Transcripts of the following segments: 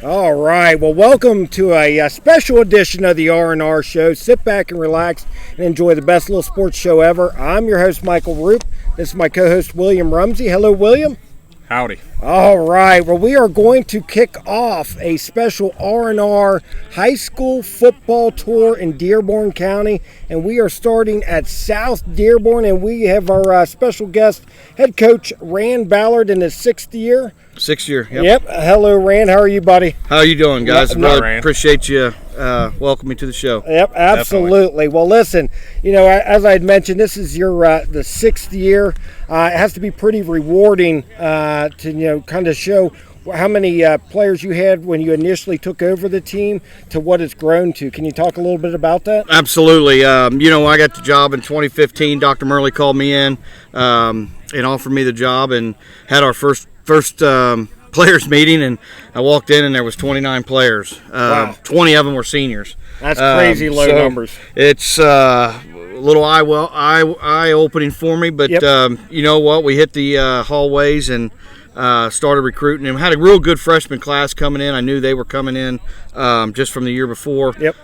All right. Well, welcome to a special edition of the R&R Show. Sit back and relax and enjoy the best little sports show ever. I'm your host, Michael Roope. This is my co-host, William Rumsey. Hello, William. Howdy. All right. Well, we are going to kick off a special R&R high school football tour in Dearborn County, and we are starting at South Dearborn, and we have our special guest, head coach Rand Ballart, in his sixth year. Yep. Yep. Hello, Rand. How are you, buddy? How are you doing, guys? I really Rand. appreciate you welcoming me to the show. Yep, absolutely. Definitely. Well, listen, as I had mentioned, this is your the sixth year. It has to be pretty rewarding to kind of show how many players you had when you initially took over the team to what it's grown to. Can you talk a little bit about that? Absolutely. I got the job in 2015. Dr. Murley called me in and offered me the job, and had our first players meeting, and I walked in and there was 29 players. Wow. 20 of them were seniors. That's crazy low numbers. It's a little eye-opening for me, but Yep. you know what? We hit the hallways and started recruiting, and had a real good freshman class coming in. I knew they were coming in just from the year before. Yep.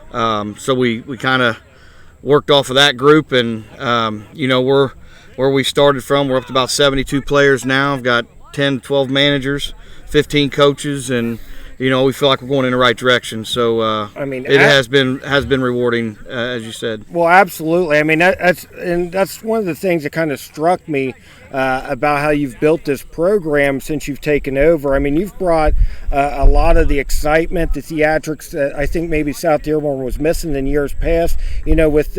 So we kind of worked off of that group, and we're where we started from. We're up to about 72 players now. I've got 10 to 12 managers, 15 coaches, and we feel like we're going in the right direction. So it has been rewarding, as you said. Well, absolutely. I mean, that's one of the things that kind of struck me about how you've built this program since you've taken over. I mean, you've brought a lot of the excitement, the theatrics that I think maybe South Dearborn was missing in years past. With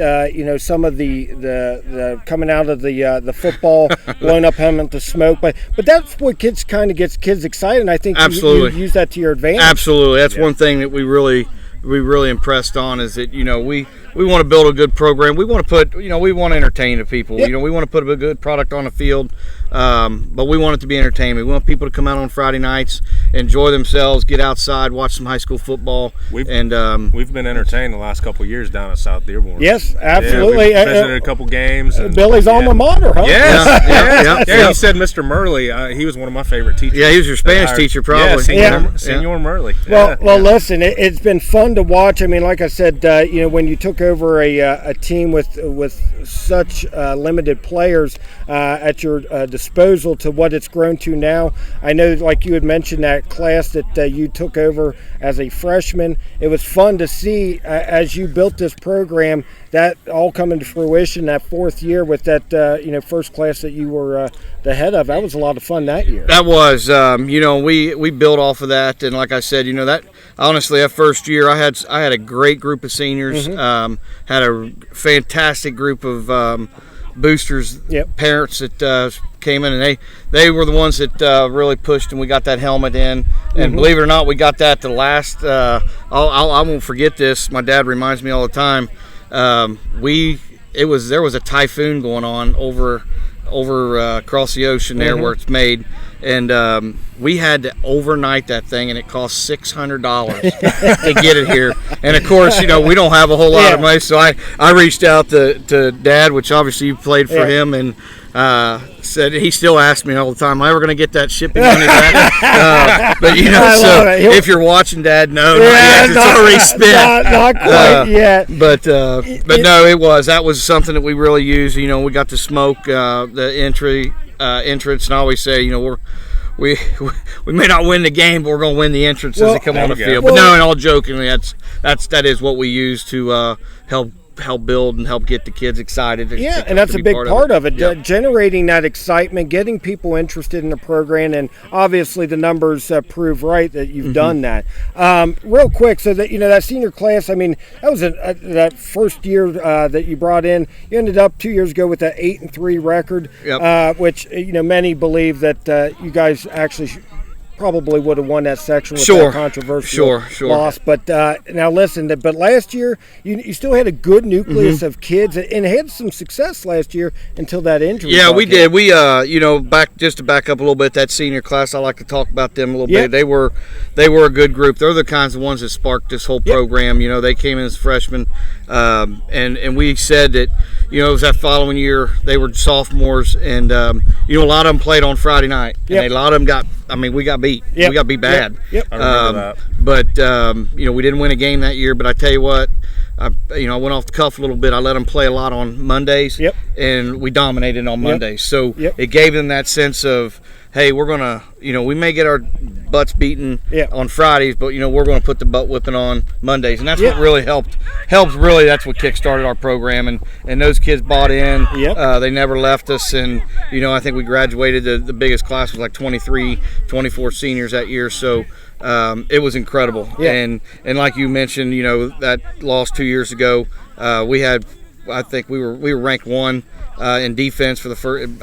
some of the coming out of the football, blowing up helmet, the smoke. But that's what gets kids excited. And I think you use that to your advantage. Absolutely, that's one thing that we really impressed on, is that we want to build a good program. We want to put we want to entertain the people. Yep. We want to put a good product on the field, but we want it to be entertainment. We want people to come out on Friday nights, enjoy themselves, get outside, watch some high school football. We've been entertained the last couple of years down at South Dearborn. Yes, absolutely. Yeah, we visited a couple games. Billy's alma mater, huh? Yes. Yeah. You said Mr. Murley. He was one of my favorite teachers. Yeah, he was your Spanish teacher, probably. Senor Murley. Well, listen, it's been fun to watch. I mean, like I said, when you took over a team with such limited players at your disposal to what it's grown to now. I know, like you had mentioned, that class that you took over as a freshman. It was fun to see as you built this program, that all coming to fruition that fourth year with that first class that you were the head of. That was a lot of fun that year. That was we built off of that, and like I said, that honestly, that first year I had a great group of seniors. Mm-hmm. Had a fantastic group of boosters, Yep. parents that came in, and they were the ones that really pushed, and we got that helmet in. And believe it or not, we got that the last. I won't forget this. My dad reminds me all the time. There was a typhoon going on over across the ocean there where it's made, and we had to overnight that thing, and it cost $600 to get it here. And of course, we don't have a whole lot of money, so I reached out to Dad, which obviously you played for him, and said he still asks me all the time, am I ever going to get that shipping money back? But if you're watching, Dad, no, it's already spent. Not quite yet. But no, that was something that we really used. We got to smoke the entrance, and I always say, we may not win the game, but we're going to win the entrance as they come on the field. But no, and all jokingly, that is what we use to help build and help get the kids excited. And that's a big part of it. Generating that excitement, getting people interested in the program, and obviously the numbers prove right that you've done that. Real quick, so that that senior class, I mean, that was that first year that you brought in. You ended up 2 years ago with an 8-3 record, which many believe that you guys actually probably would have won that section with that controversial loss. But now listen, but last year you still had a good nucleus of kids and had some success last year until that injury. Yeah, we did. We just to back up a little bit, that senior class, I like to talk about them a little bit. They were a good group. They're the kinds of ones that sparked this whole program. They came in as freshmen. And we said that, it was that following year, they were sophomores, and a lot of them played on Friday night, and a lot of them we got beat. Yep. We got beat bad. Yep. I remember that. But we didn't win a game that year. But I tell you what, I went off the cuff a little bit. I let them play a lot on Mondays, and we dominated on Mondays. So it gave them that sense of, hey, we're gonna, we may get our butts beaten on Fridays, but we're gonna put the butt whipping on Mondays, and that's what really helped. Really, that's what kick-started our program, and those kids bought in. They never left us, and I think we graduated. The biggest class was like 23, 24 seniors that year. So it was incredible. And like you mentioned, that loss 2 years ago, I think we were ranked 1 in defense for the first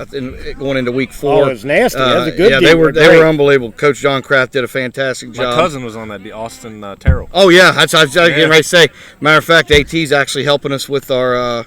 going into week 4. Oh, it was nasty. That was a good they were unbelievable. Coach John Kraft did a fantastic job. My cousin was on that, Austin Terrell. Oh yeah, that's what I was getting ready to say. Matter of fact, AT's actually helping us with our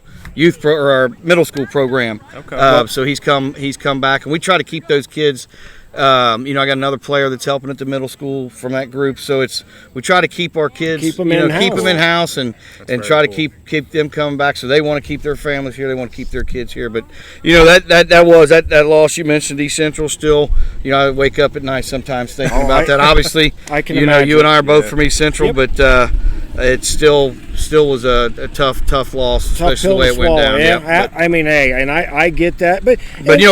our middle school program. Okay. So he's come back, and we try to keep those kids. I got another player that's helping at the middle school from that group. So we try to keep our kids, keep them in house, and try to keep them coming back. So they want to keep their families here. They want to keep their kids here. But that loss you mentioned, East Central. Still, I wake up at night sometimes thinking about that. Obviously, I can imagine. You and I are both from East Central, but it still was a tough loss, especially the way it went down. I get that, but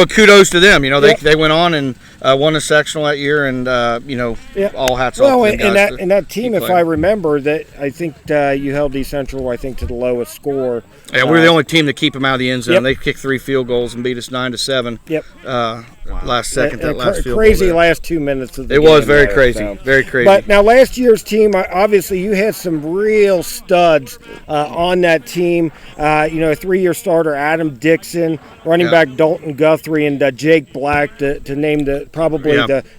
kudos to them. They went on and won a sectional that year, and all hats off to them guys. And that team, if I remember, that I think you held East Central, to the lowest score. Yeah, we were the only team to keep them out of the end zone. They kicked 3 field goals and beat us 9-7. Last second, that last field crazy goal last 2 minutes of the game. It was very crazy, very crazy. But now last year's team, obviously you had some real studs on that team. A 3-year starter, Adam Dixon, running back Dalton Guthrie, and Jake Black, to name the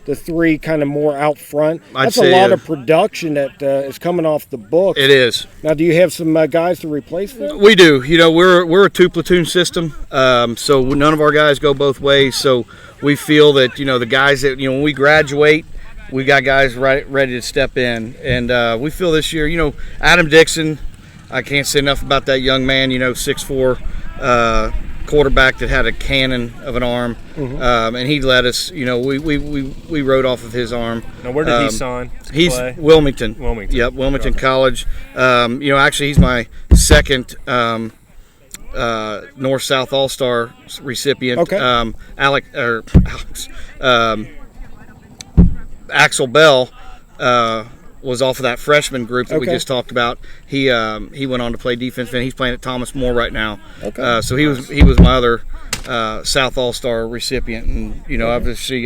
3 kind of more out front. That's a lot of production that is coming off the books. It is. Now, do you have some guys to replace them? We do. We're a 2-platoon system, so none of our guys go both ways. So we feel that the guys that when we graduate, we got guys ready to step in, and we feel this year, Adam Dixon. I can't say enough about that young man. 6'4" quarterback that had a cannon of an arm, and he led us. We rode off of his arm. Now, where did he sign? He's play? Wilmington. Yep, Wilmington College. Actually, he's my second North-South All-Star recipient. Okay. Axel Bell was off of that freshman group that we just talked about. He went on to play defense, and he's playing at Thomas More right now. Okay. So he was my other South All-Star recipient, and obviously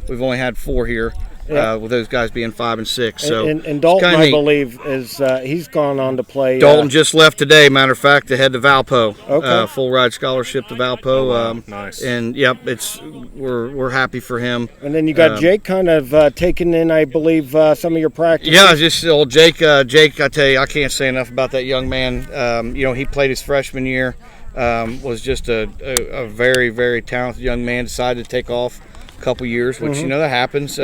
we've only had 4 here. With those guys being 5 and 6. So and Dalton, I believe, is he's gone on to play. Dalton just left today. Matter of fact, to head to Valpo. Okay. Full ride scholarship to Valpo. Wow. Nice. And we're happy for him. And then you got Jake kind of taking in, I believe, some of your practice. Yeah, just old Jake. Jake, I tell you, I can't say enough about that young man. He played his freshman year. Was just a very, very talented young man. Decided to take off a couple years, which that happens.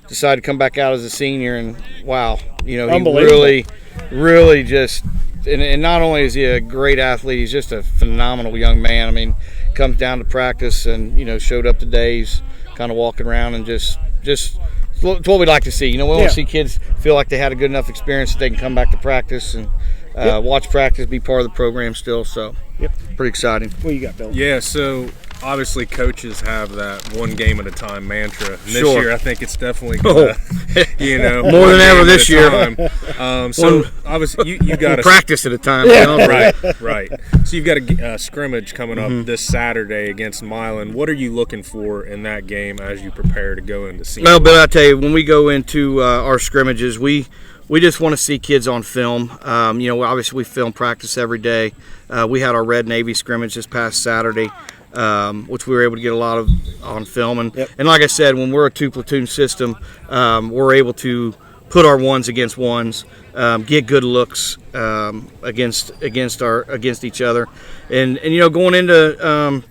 Decided to come back out as a senior, and wow, he really just and not only is he a great athlete, he's just a phenomenal young man. I mean, comes down to practice and showed up today. He's kind of walking around and just it's what we'd like to see. We want to see kids feel like they had a good enough experience that they can come back to practice and watch practice, be part of the program still. So pretty exciting. What you got, Bill? Yeah, so obviously coaches have that one game at a time mantra. And this year I think it's definitely gonna, more than ever this year. So obviously you got to practice at a time. Right. So you've got a scrimmage coming up this Saturday against Milan. What are you looking for in that game as you prepare to go into season? Well, Bill, I tell you, when we go into our scrimmages, we just want to see kids on film. Obviously we film practice every day. We had our Red Navy scrimmage this past Saturday. Which we were able to get a lot of on film. And like I said, when we're a 2-platoon system, we're able to put our ones against ones, get good looks against each other. And going into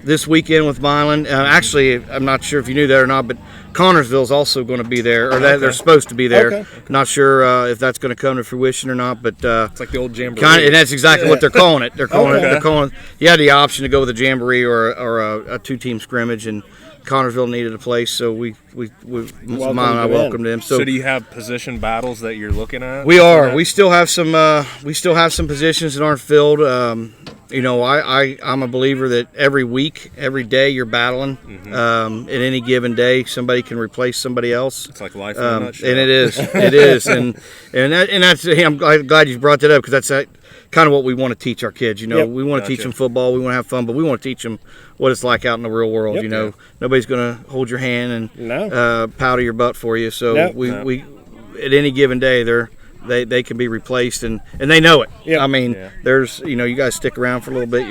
this weekend with Milan. Actually, I'm not sure if you knew that or not, but Connorsville's also going to be there, or they're supposed to be there. Okay. Not sure if that's going to come to fruition or not, but It's like the old jamboree. and that's exactly what they're calling it. They're calling it. You had the option to go with a jamboree or a two-team scrimmage, and Connorsville needed a place, so we Mile and I welcomed them. So do you have position battles that you're looking at? We are. We still have some. We still have some positions that aren't filled. I'm a believer that every week, every day, you're battling. At any given day, somebody can replace somebody else. It's like life in a nutshell. And it is. It is. And that's. I'm glad you brought that up, because that's kind of what we want to teach our kids. We want to teach them football. We want to have fun, but we want to teach them what it's like out in the real world. Nobody's going to hold your hand and powder your butt for you. So we at any given day, they can be replaced, and they know it. I mean, there's you guys stick around for a little bit,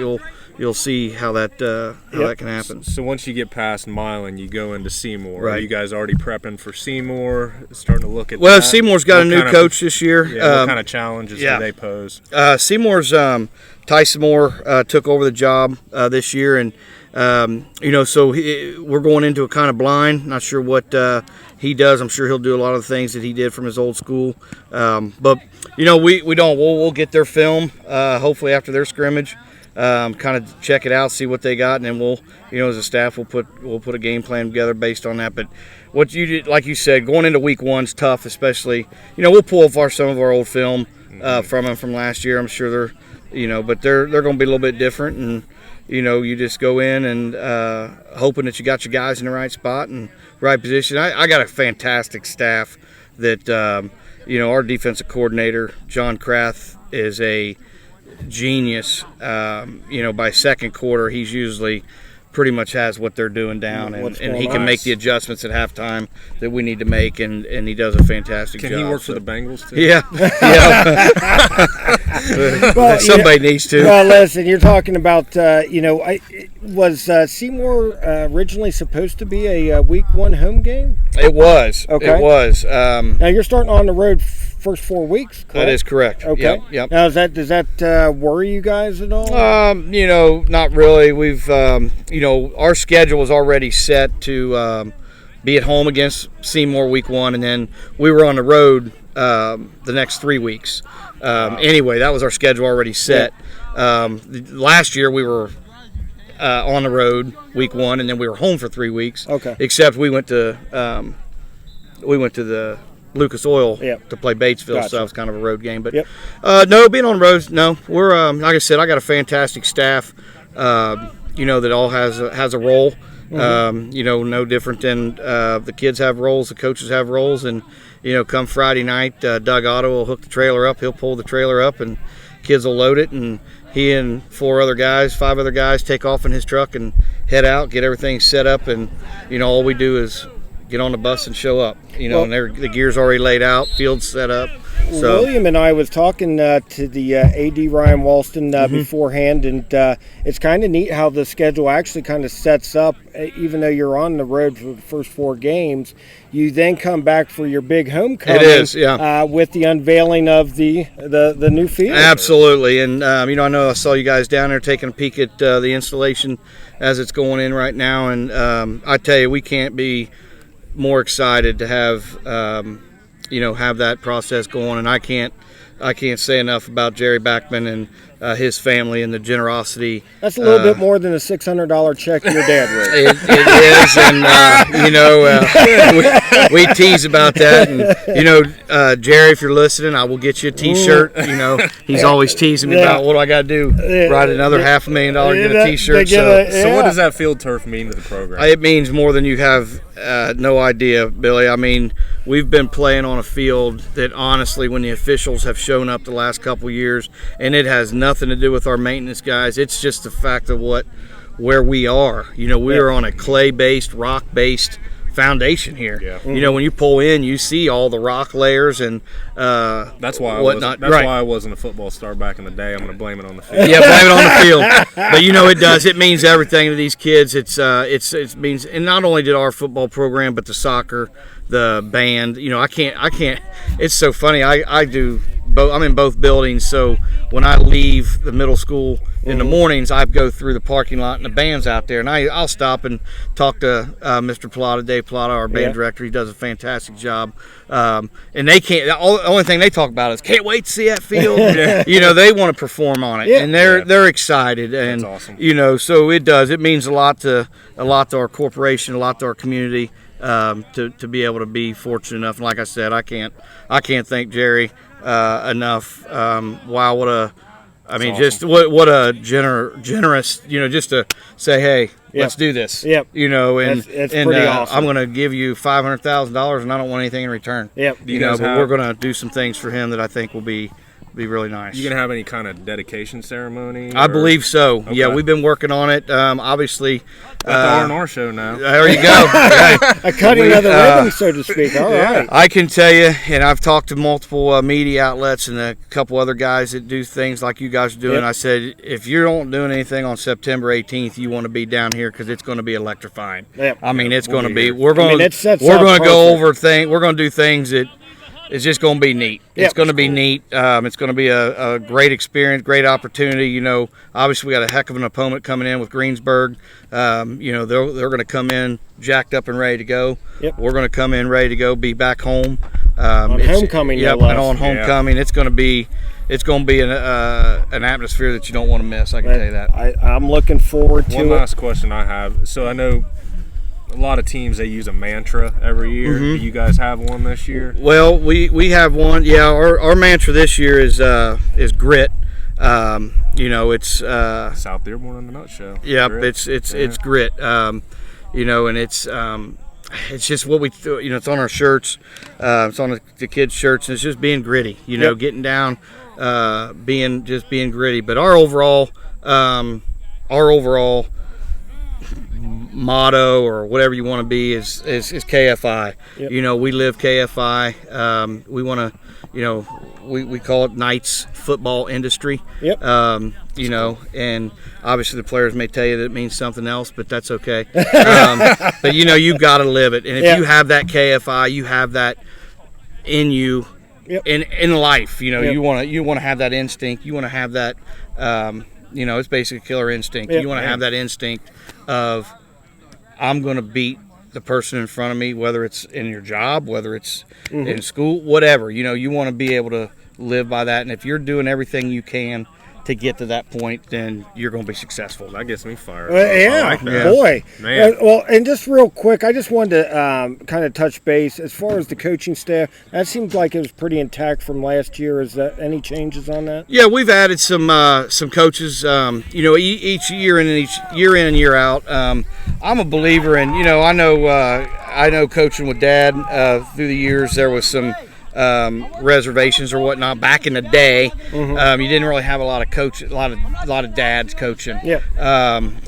you'll see how that can happen. So once you get past Milan, you go into Seymour. Right. Are you guys already prepping for Seymour? Starting to look at Well, that? Seymour's got a new coach this year. What kind of challenges do they pose? Seymour's Tyson Moore took over the job this year, and so we're going into a kind of blind. Not sure what he does. I'm sure he'll do a lot of the things that he did from his old school. But we don't. We'll get their film hopefully after their scrimmage. Kind of check it out, see what they got, and then we'll, as a staff, we'll put a game plan together based on that. But what you did, like you said, going into week one's tough, especially. We'll pull off some of our old film from them from last year. I'm sure but they're going to be a little bit different, and you just go in and hoping that you got your guys in the right spot and right position. I got a fantastic staff that our defensive coordinator John Krath is a genius. By second quarter, he's usually pretty much has what they're doing down, and he can make the adjustments at halftime that we need to make, and he does a fantastic job. Can he work for the Bengals too? Yeah. Well, somebody needs to. Well, listen, you're talking about, was Seymour originally supposed to be a week one home game? It was. Okay. It was. Now you're starting on the road first 4 weeks, correct? That is correct. Okay. Yep. Now, does that worry you guys at all? Not really. We've, our schedule was already set to be at home against Seymour week one, and then we were on the road the next 3 weeks. Anyway, that was our schedule already set. Last year we were on the road week one, and then we were home for 3 weeks. Okay. Except we went to the Lucas Oil to play Batesville, Gotcha. so that was kind of a road game. But no, being on roads, no. We're like I said, I got a fantastic staff. That all has a role. No different than the kids have roles, the coaches have roles, and come Friday night, Doug Otto will hook the trailer up. He'll pull the trailer up, and kids will load it, and he and 5 other guys take off in his truck and head out, get everything set up, and all we do is get on the bus and show up. And the gear's already laid out, field's set up. So William and I was talking to the AD Ryan Walston beforehand, and it's kind of neat how the schedule actually kind of sets up. Even though you're on the road for the first 4 games, you then come back for your big homecoming. It is, yeah. With the unveiling of the new field. Absolutely, and I know I saw you guys down there taking a peek at the installation as it's going in right now, and I tell you, we can't be more excited to have have that process going, and I can't say enough about Jerry Backman and his family and the generosity. That's a little bit more than a $600 check your dad wrote. It is, and we tease about that. And Jerry, if you're listening, I will get you a T-shirt. He's always teasing me about what do I got to do, write another $500,000 to get a T-shirt. So what does that field turf mean to the program? It means more than you have no idea, Billy. I mean, we've been playing on a field that honestly, when the officials have shown up the last couple years, and it has nothing to do with our maintenance guys, it's just the fact of where we are. We are on a clay-based, rock-based foundation here. Yeah. When you pull in, you see all the rock layers and that's why whatnot. That's why I wasn't a football star back in the day. I'm going to blame it on the field. Yeah, blame it on the field. But it does. It means everything to these kids. It means, and not only did our football program, but the soccer, the band. I can't. It's so funny. I do I'm in both buildings, so when I leave the middle school in the mornings, I go through the parking lot and the band's out there, and I'll stop and talk to Mr. Plata, Dave Plata, our band director. He does a fantastic job, and they can't. The only thing they talk about is can't wait to see that field. You know, they want to perform on it, and they're excited, and That's awesome. you know, so it does. It means a lot to our corporation, a lot to our community. To be able to be fortunate enough, and like I said, I can't thank Jerry enough. Wow, what a awesome. just what a generous, you know, just to say, hey, let's do this. Yep. You know, and It's pretty awesome. I'm going to give you $500,000, and I don't want anything in return. Yep. You know, but we're going to do some things for him that I think will be really nice. You gonna have any kind of dedication ceremony? I believe so. Okay. Yeah, we've been working on it. Obviously, At the R&R show now. there you go. Okay. A cutting of the ribbon, so to speak. All right. I can tell you, and I've talked to multiple media outlets and a couple other guys that do things like you guys are doing. Yep. I said, if you don't doing anything on September 18th, you want to be down here because it's going to be electrifying. Yep. I mean, it's We'll going to be be. here. We're going it sets to up go perfect. over things. We're going to do things that. It's just going to be neat. Yep. It's going to be neat. It's going to be a great experience, great opportunity. You know, obviously we got a heck of an opponent coming in with Greensburg. You know, they're going to come in jacked up and ready to go. Yep. We're going to come in ready to go, be back home. On homecoming, Yep, no and less. on homecoming, it's going to be an atmosphere that you don't want to miss. I can tell you that. I'm looking forward to One it. last question I have. So I know a lot of teams, they use a mantra every year. Do you guys have one this year? Well, we have one. Yeah, our mantra this year is grit. You know, it's South Dearborn in a nutshell. Yep, Grit. it's grit. You know, and it's just what we do. You know, it's on our shirts. It's on the kids' shirts. And it's just being gritty. You know, Yep. getting down, being gritty. But our overall motto or whatever you want to be is KFI. Yep. You know, we live KFI. We want to, you know, we call it Knights football industry. Yep. You know, and obviously the players may tell you that it means something else, but that's okay. But you know, you've got to live it, and if Yeah. you have that KFI, you have that in you. Yep. In life, you know, Yep. you want to have that instinct. You want to have that. You know, it's basically killer instinct. Yep. You want to have that instinct of I'm going to beat the person in front of me, whether it's in your job, whether it's in school, whatever. You know, you want to be able to live by that. And if you're doing everything you can to get to that point, then you're going to be successful. That gets me fired up. I Yeah, like that. boy. Man. Well, and just real quick, I just wanted to kind of touch base as far as the coaching staff. That seems like it was pretty intact from last year. Is that any changes on that? Yeah, we've added some coaches. You know, each year in and year out. I'm a believer in. You know, I know coaching with Dad through the years. There was some reservations or whatnot back in the day. You didn't really have a lot of dads coaching. Yeah.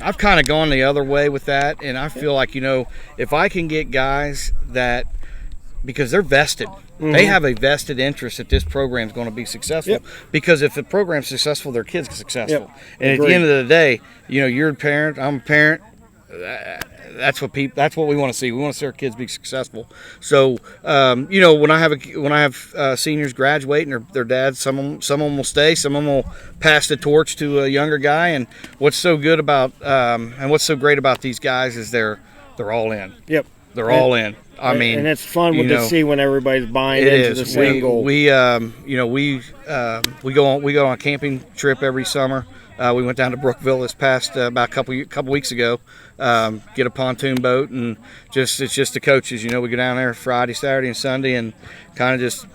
I've kind of gone the other way with that, and I feel like, you know, if I can get guys that, because they're vested. They have a vested interest that this program is going to be successful. Yep. Because if the program's successful, their kids are successful. Yep. And at Agreed. the end of the day, you know, you're a parent, I'm a parent. That's what we want to see. We want to see our kids be successful. So, you know, when I have seniors graduate and their dads, some of them will stay, some of them will pass the torch to a younger guy. And what's so good about and what's so great about these guys is they're all in. Yep. They're all in. I mean, and it's fun you to know, see when everybody's buying it into is. the same goal. We you know, we go on a camping trip every summer. We went down to Brookville this past about a couple weeks ago. Get a pontoon boat and it's just the coaches. You know, we go down there Friday, Saturday, and Sunday, and kind of just,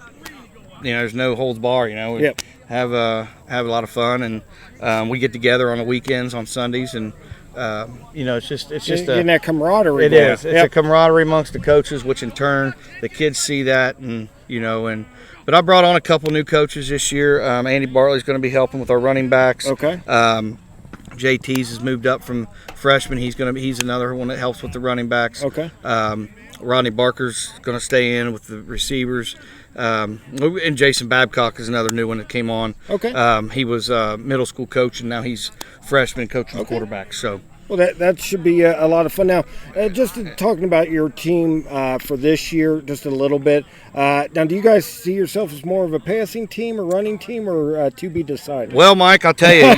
you know, there's no holds bar. You know, we Yep. have a lot of fun, and we get together on the weekends on Sundays, and you know, it's just Getting that camaraderie. it going. is. It's a camaraderie amongst the coaches, which in turn the kids see that, and you know, but I brought on a couple new coaches this year. Andy Bartley's going to be helping with our running backs. Okay. JT's has moved up from freshman. He's another one that helps with the running backs. Okay. Rodney Barker's going to stay in with the receivers. And Jason Babcock is another new one that came on. Okay. He was middle school coach, and now he's freshman coaching the quarterback. So. Well, that should be a lot of fun. Now, just talking about your team for this year, just a little bit. Now, do you guys see yourself as more of a passing team, or running team, or to be decided? Well, Mike, I'll tell you,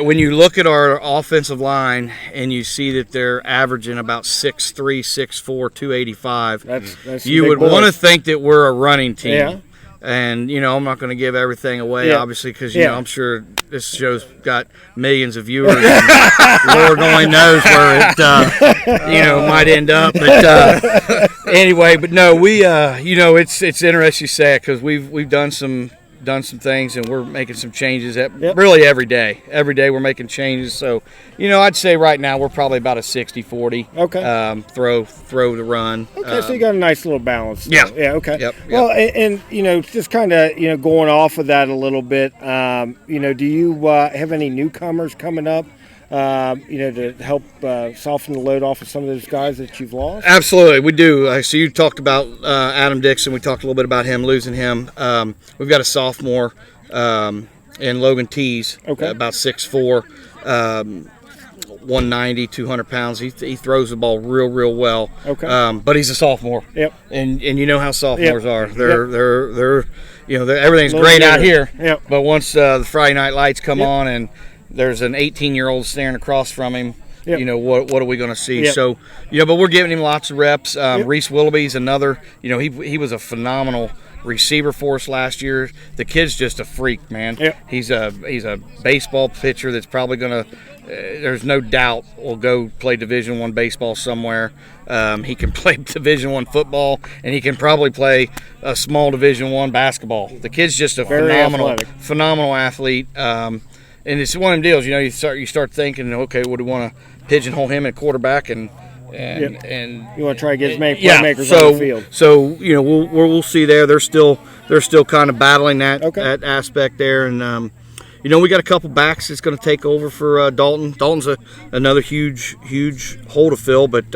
when you look at our offensive line and you see that they're averaging about 6'3", 6'4", 285, that's you would want to think that we're a running team. Yeah. And, I'm not going to give everything away, obviously, because, I'm sure this show's got millions of viewers. And Lord only knows where it, might end up. But anyway, but no, we, it's interesting you say it, because we've done some things, and we're making some changes really every day. Every day we're making changes. So, I'd say right now we're probably about a 60-40. Okay. Throw to run. Okay, so you got a nice little balance. Yeah. Yeah, okay. Yep. Well, and just kind of, going off of that a little bit, do you have any newcomers coming up, to help soften the load off of some of those guys that you've lost? Absolutely, we do. So you talked about Adam Dixon. We talked a little bit about him, losing him. We've got a sophomore in Logan Tees, about 6'4", 190, 200 pounds. He throws the ball real well. Okay. But he's a sophomore. Yep. And you know how sophomores are. They're everything's Little great out later. here. Yep. But once the Friday night lights come on and there's an 18-year-old staring across from him, what are we going to see? Yep. So, but we're giving him lots of reps. Reese Willoughby's another, he was a phenomenal receiver for us last year. The kid's just a freak, man. Yep. He's a baseball pitcher that's probably going to, there's no doubt, will go play Division I baseball somewhere. He can play Division I football, and he can probably play a small Division I basketball. The kid's just a phenomenal athlete. And it's one of them deals, you start thinking, okay, would we want to pigeonhole him at quarterback and you want to try to get as many playmakers on the field. So we'll see there. They're still kind of battling that aspect there, and we got a couple backs that's going to take over for Dalton. Dalton's another huge hole to fill, but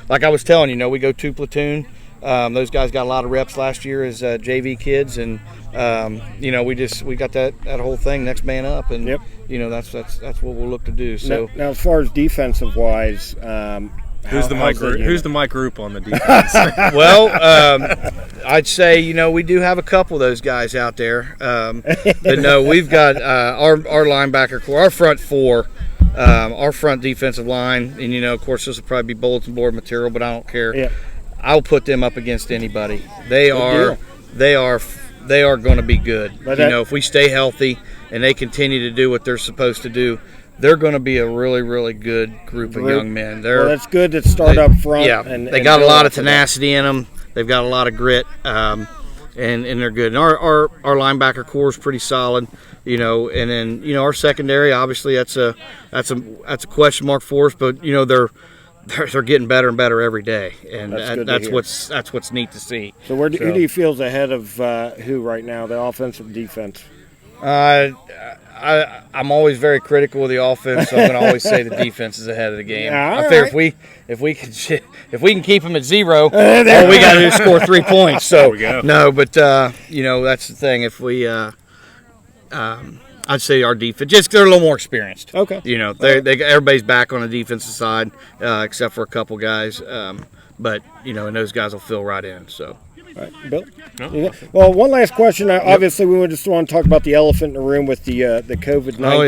like I was telling you, we go 2 platoon. Those guys got a lot of reps last year as JV kids, and we got that whole thing, next man up, and that's what we'll look to do. So now as far as defensive wise, who's the Mike Roope on the defense? Well, I'd say we do have a couple of those guys out there, but no, we've got our linebacker core, our front four. Our front defensive line, and of course this will probably be bulletin board material, but I don't care. Yeah. I'll put them up against anybody. They are going to be good. But if we stay healthy and they continue to do what they're supposed to do, they're going to be a really, really good group of young men. That's good to start up front. Yeah, they got a lot of tenacity in them. They've got a lot of grit, and they're good. And our linebacker core is pretty solid. And then our secondary, obviously that's a question mark for us, but they're getting better and better every day, and that's what's neat to see. So who do you feel is ahead of who right now, the offense or defense? I'm always very critical of the offense, so I'm going to always say the defense is ahead of the game. I figure if we can keep them at 0, all we got to do is score 3 points. So there we go. No, but that's the thing. If we I'd say our defense, just they're a little more experienced. Okay. Everybody's back on the defensive side, except for a couple guys. But and those guys will fill right in. So. All right, Bill. No. Well, one last question. Obviously, we just want to talk about the elephant in the room with the COVID-19. Oh,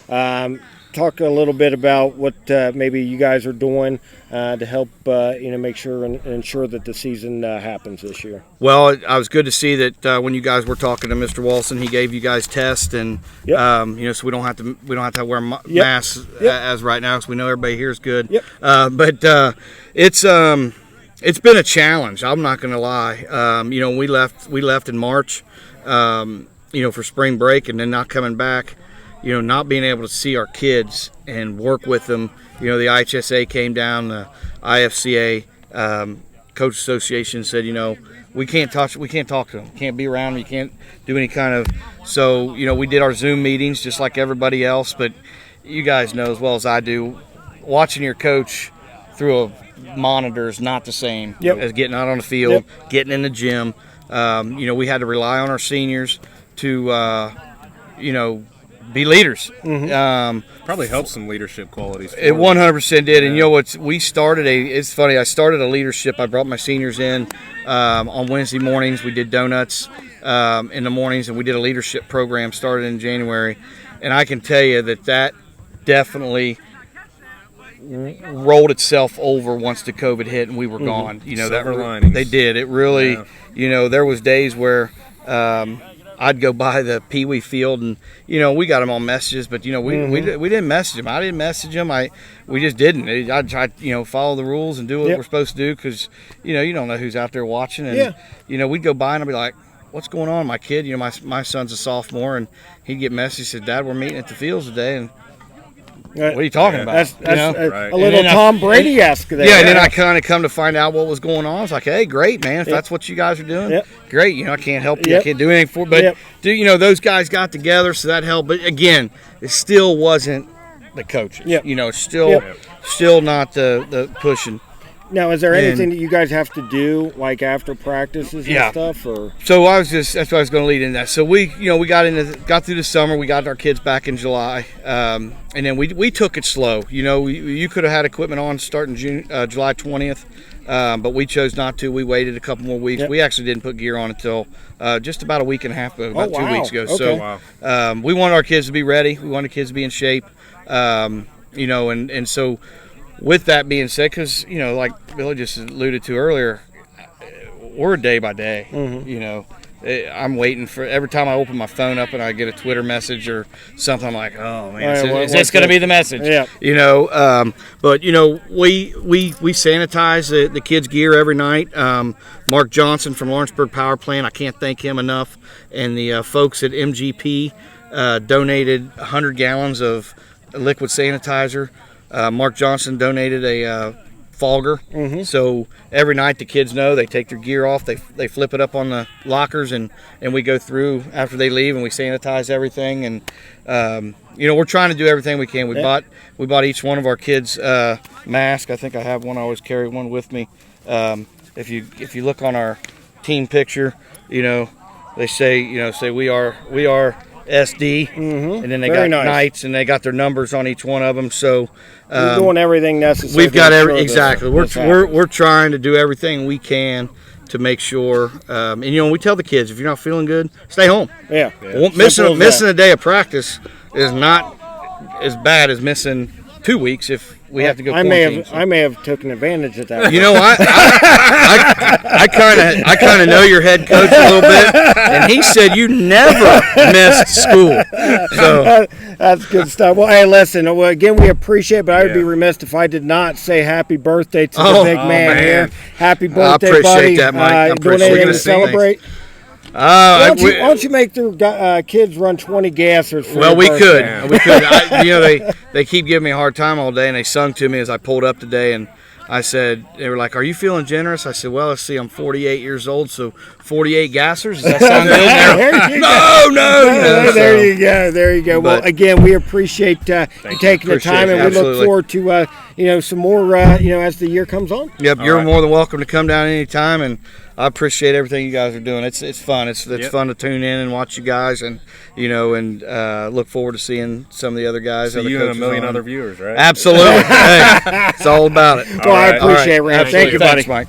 yeah. Talk a little bit about what maybe you guys are doing to help make sure and ensure that the season happens this year. Well, I was good to see that when you guys were talking to Mr. Walson, he gave you guys tests, and so we don't have to wear masks as right now, because we know everybody here is good. Yep. But it's been a challenge. I'm not going to lie. We left in March, for spring break, and then not coming back. Not being able to see our kids and work with them. The IHSA came down, the IFCA Coach Association said, we can't talk to them, can't be around them, you can't do any kind of. So we did our Zoom meetings just like everybody else. But you guys know as well as I do, watching your coach through a monitor is not the same as getting out on the field, getting in the gym. We had to rely on our seniors to be leaders. Probably helps some leadership qualities. It 100% did, and you know what? It's funny. I started a leadership. I brought my seniors in on Wednesday mornings. We did donuts in the mornings, and we did a leadership program started in January. And I can tell you that definitely rolled itself over once the COVID hit and we were gone. You know, Silver linings. They did. It really, you know, there was days where I'd go by the Pee Wee field and, you know, we got them on messages, but, you know, we didn't message them. I didn't message them. We just didn't. I tried, you know, follow the rules and do what we're supposed to do because, you know, you don't know who's out there watching. And, you know, we'd go by and I'd be like, what's going on, my kid? You know, my son's a sophomore, and he'd get messages, said, Dad, we're meeting at the fields today, and what are you talking about? That's you know? a little Tom Brady-esque there. Yeah, and then I kind of come to find out what was going on. I was like, hey, great, man. If that's what you guys are doing, great. You know, I can't help you. I can't do anything for it. But, you know, those guys got together, so that helped. But, again, it still wasn't the coaches. You know, still not the pushing. Now, is there anything that you guys have to do, like after practices and stuff? Or so that's what I was going to lead into that. So we got through the summer. We got our kids back in July, and then we took it slow. You know, you could have had equipment on starting July 20th, but we chose not to. We waited a couple more weeks. We actually didn't put gear on until just about a week and a half ago, about 2 weeks ago. Okay. So we wanted our kids to be ready. We wanted kids to be in shape. You know, and so. With that being said, because, you know, like Billy just alluded to earlier, we're day by day. You know, I'm waiting for every time I open my phone up and I get a Twitter message or something. I'm like, oh man, is this going to be the message? You know, but you know, we sanitize the kids' gear every night. Mark Johnson from Lawrenceburg Power Plant, I can't thank him enough, and the folks at MGP donated 100 gallons of liquid sanitizer. Mark Johnson donated a fogger, so every night the kids know they take their gear off, they flip it up on the lockers, and we go through after they leave and we sanitize everything. And you know, we're trying to do everything we can. We bought each one of our kids mask. I think I have one. I always carry one with me. If you look on our team picture, you know, they say we are SD, and then they got Knights, and they got their numbers on each one of them. So we're doing everything necessary. We've got exactly. We're trying to do everything we can to make sure. And you know, we tell the kids, if you're not feeling good, stay home. Missing a day of practice is not as bad as missing 2 weeks if we have to go. I may have taken advantage of that. You know, I kind of know your head coach a little bit, and he said you never missed school. So that's good stuff. Well, hey, listen. Well, again, we appreciate it, but I would be remiss if I did not say happy birthday to the big man here. Happy birthday, I appreciate buddy. that, Mike. I appreciate doing anything it. to celebrate? Why don't you make their kids run 20 gassers for Well, your we birthday? could. You know, they keep giving me a hard time all day, and they sung to me as I pulled up today, and I said, they were like, are you feeling generous? I said, well, let's see, I'm 48 years old, so 48 gassers, does that sound good? No. There you go. Well, again, we appreciate you taking the time, and we look forward to some more as the year comes on. Yep, you're more than welcome to come down anytime, and I appreciate everything you guys are doing. It's fun. It's fun to tune in and watch you guys, and look forward to seeing some of the other guys. See you and a million other viewers, right? Absolutely. Hey, it's all about it. Well, I appreciate it, Rand. Thank you, buddy. Thanks, Mike.